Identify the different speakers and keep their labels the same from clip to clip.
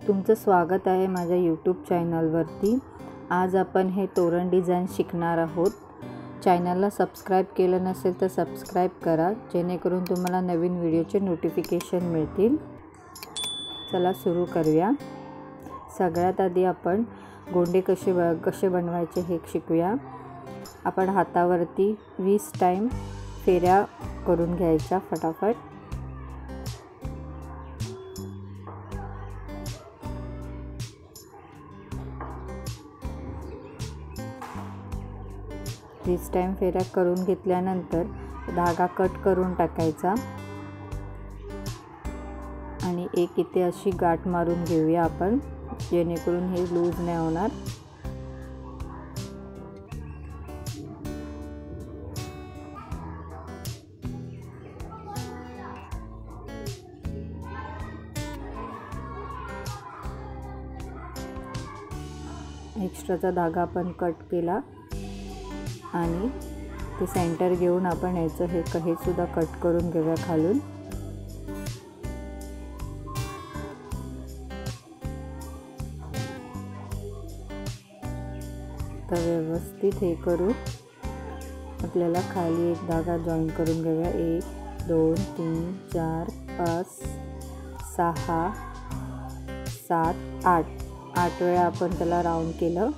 Speaker 1: तुमचं स्वागत आहे माझ्या यूट्यूब चॅनलवरती। आज आपण हे तोरण डिझाइन शिकणार आहोत। चॅनलला सबस्क्राइब केलं नसेल तर सबस्क्राइब करा, जेणेकरून तुम्हाला नवीन व्हिडिओचे नोटिफिकेशन मिळतील। चला सुरू करूया। सगळ्यात आधी आपण गोंडे कसे बनवायचे हे शिकूया। आपण हातावरती 20 टाइम फेऱ्या करून घ्यायच्या फटाफट। वीस टाइम फेऱ्या करून घेतल्यानंतर धागा कट करून टाकायचा आणि एक इथे अशी गाठ मारून घेऊया आपण, जेणेकरून हे लूज नाही होणार। एक्स्ट्राचा धागा आपण कट केला आणि ते सेंटर घेऊन आपण याचं हे सुद्धा कट करून घेऊया खालून। तर व्यवस्थित हे करू आपल्याला खाली एक धागा जॉईन करून घेऊया। 1 2 3 4 5 6 7 8 वेळा आपण त्याला राउंड केलं।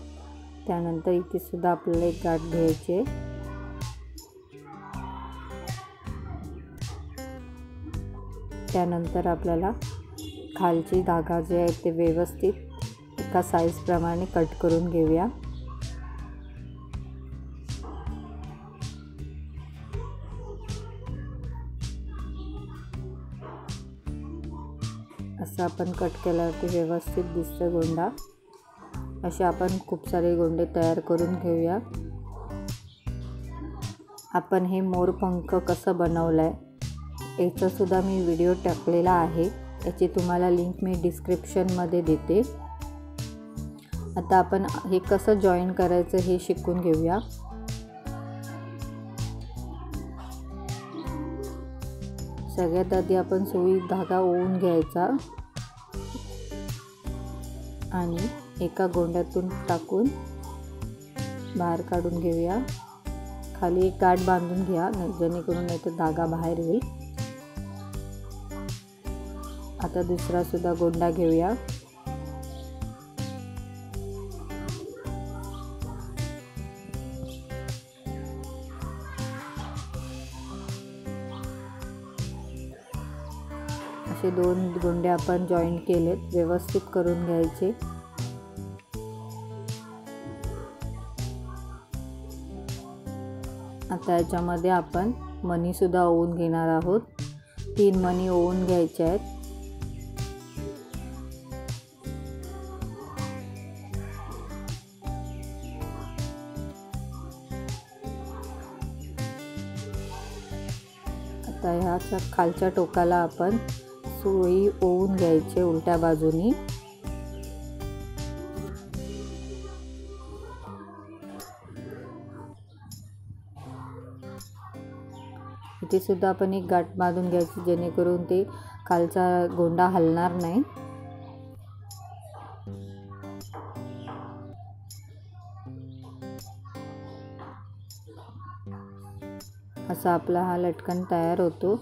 Speaker 1: त्यानंतर इथे सुद्धा आपल्याला एक गाठ घ्यायची। त्यानंतर आपल्याला खालची धागा जे आहे ते व्यवस्थित एका साइज प्रमाणे कट करून घेऊया। असं आपण कट केल्यावरती व्यवस्थित दिसतं गोंडा। असे आपण खूप सारे गोंडे तयार करून घेऊया। आपण हे मोरपंख कसं बनवलंय याचा सुद्धा मी व्हिडिओ टाकलेला आहे, याची तुम्हाला लिंक मी डिस्क्रिप्शन मध्ये देते। आता आपण हे कसं जॉईन करायचं हे शिकून घेऊया। सगळ्यात आधी आपण सुई धागा ओवून घ्यायचा आणि एका गोंड्यातून टाकून बाहेर काढून घेऊया। खाली एक गाठ बांधून घ्या, जेणेकरून नाहीतर धागा बाहेर येईल। आता दुसरा सुद्धा गोंडा घेऊया। असे 2 गोंडे आपण जॉईन केलेत, व्यवस्थित करून घ्यायचे। आता याच्यामध्ये आपण मणी सुद्धा ओवून घेणार आहोत। 3 मणी ओवून घ्यायचे आहेत। आता ह्याच्या खालच्या टोकाला आपण सुई ओवून घ्यायचे उलट्या बाजूनी। इथे सुद्धा आपण एक गाठ बांधून घ्यायची, जेणेकरून ते खालचा गोंडा हलणार नाही। असा आपला हा लटकन तयार होतो।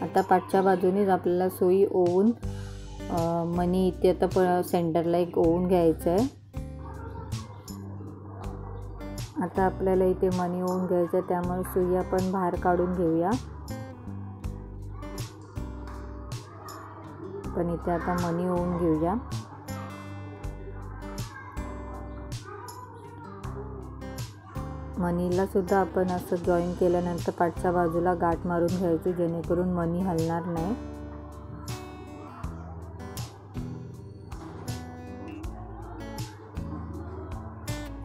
Speaker 1: आता पाठच्या बाजूनेच आपल्याला सुई ओवून मणी इथे आता सेंटरला एक ओवून घ्यायचं आहे। आता आपल्याला इथे मणी ओवून घ्यायचं, त्यामुळे सुई आपण बाहेर काढून घेऊया। पण इथे आता मणी ओवून घेऊया। मणीला सुद्धा आपण असं जॉईन केल्यानंतर पाठच्या बाजूला गाठ मारून घ्यायची, जेणेकरून मणी हलणार नाही।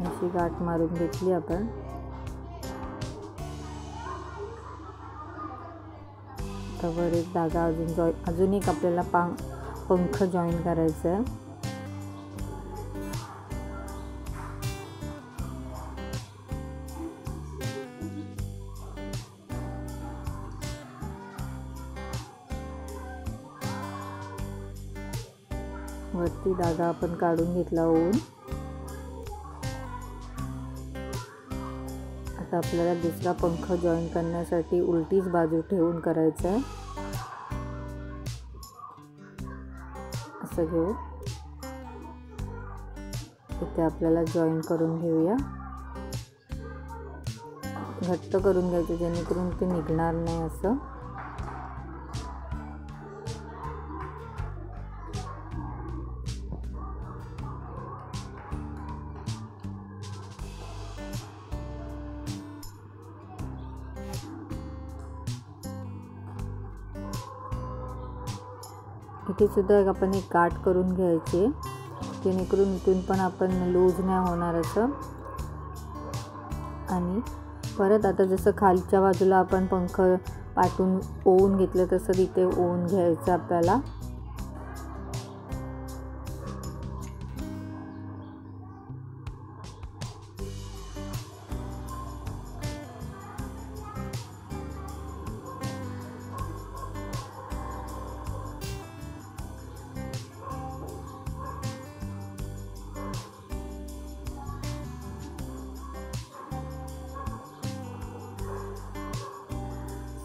Speaker 1: अशी गाठ मारून घेतली आपण। वर एक धागा अजून एक आपल्याला पंख जॉईन करायचा आहे। वरती धागा आपण काढून घेतला ओवून. आता आपल्याला दुसरा पंख जॉईन करण्यासाठी उलटीच बाजू ठेवून करायचा आहे. असं घेऊ, इथे आपल्याला जॉईन करून घेऊया. घट्ट करून घ्यायचं जेणेकरून ते निघणार नाही असं. इथे सुद्धा आपण एक गाठ करून घ्यायची जेणेकरून इथून पण आपण लूज नाही होणार असं. आणि परत आता जसं खालच्या बाजूला आपण पंख पाठून ओवून घेतलं तसं तिथे ओवून घ्यायचं आपल्याला.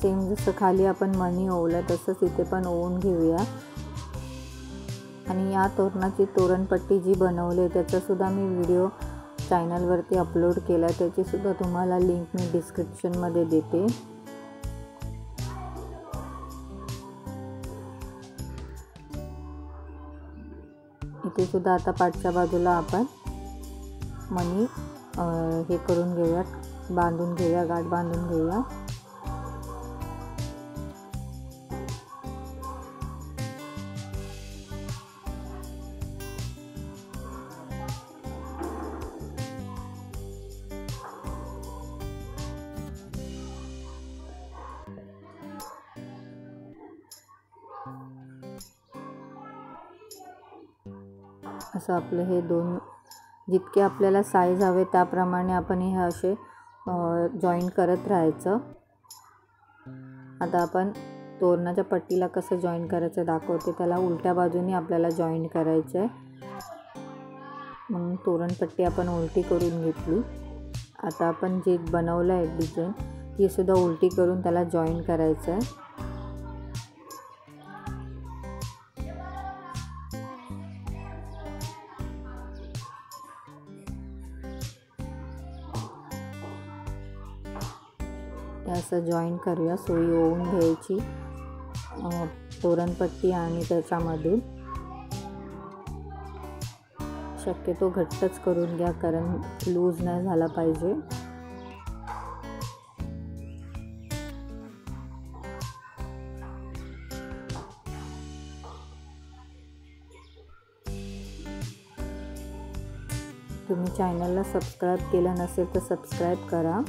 Speaker 1: सेम जसं खाली आपण मणी ओवलं तसंच इथे पण ओवून घेऊया. आणि या तोरणाची तोरणपट्टी जी बनवली त्याचा सुद्धा मी व्हिडिओ चॅनलवरती अपलोड केला, त्याची सुद्धा तुम्हाला लिंक मी डिस्क्रिप्शनमध्ये देते. इथे सुद्धा आता पाठच्या बाजूला आपण मणी हे करून घेऊया, बांधून घेऊया, गाठ बांधून घेऊया. असं आपलं हे दोन जितके आपल्याला साईज हवे त्याप्रमाणे आपण हे असे जॉईन करत राहायचं. आता आपण तोरणाच्या पट्टीला कसं जॉईन करायचं दाखवते. त्याला उलट्या बाजूने आपल्याला जॉईन करायचं आहे. म्हणून तोरणपट्टी आपण उलटी करून घेतली. आता आपण जे बनवलं आहे डिझाईन ती सुद्धा उलटी करून त्याला जॉईन करायचं आहे. असं जॉईन करूया. सुई ओवून घ्यायची तोरणपट्टी आणि त्याच्यामधून शक्यतो घट्टच करून घ्या कारण लूज नाही झाला पाहिजे. तुम्ही चॅनलला सबस्क्राईब केलं नसेल तर सबस्क्राईब करा.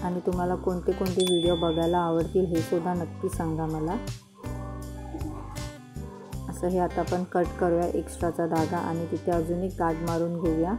Speaker 1: आणि तुम्हाला कोणते कोणते व्हिडिओ बघायला आवडतील हे सुद्धा नक्की सांगा मला. असं हे आता आपण कट करूया एक्स्ट्राचा धागा आणि तिथे अजून एक गाठ मारून घेऊया.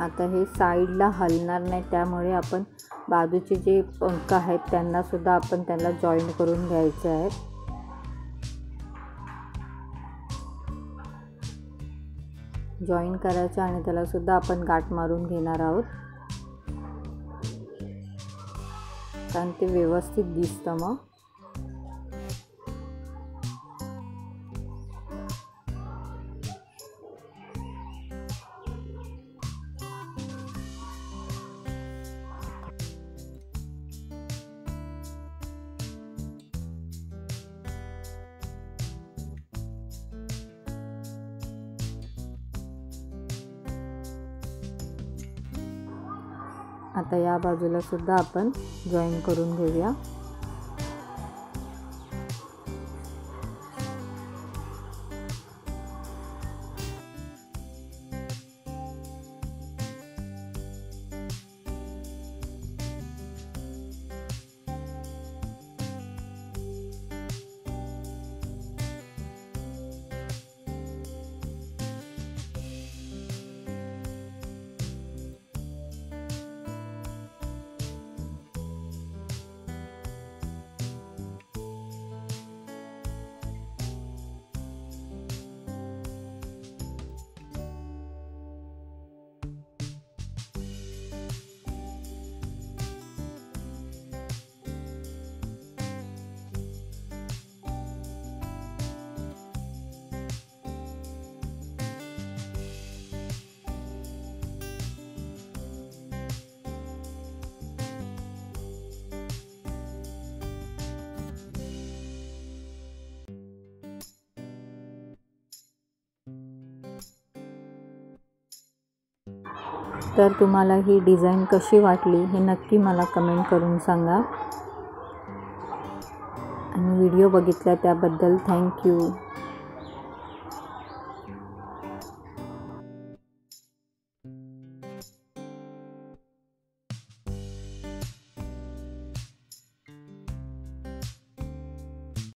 Speaker 1: आता हे साईडला हलणार नाही त्यामुळे आपण बाजूचे जे पंख आहेत त्यांना सुद्धा आपण त्याला जॉईन करून घ्यायचे आहेत. जॉईन करायचं आणि त्याला सुद्धा आपण गाठ मारून घेणार आहोत कारण ते व्यवस्थित दिसतं मग. आता या बाजूला सुद्धा आपण जॉईन करून घेऊया. तर तुम्हाला ही डिझाईन कशी वाटली हे नक्की मला कमेंट करून सांगा. आणि व्हिडिओ बघितला त्याबद्दल थँक्यू.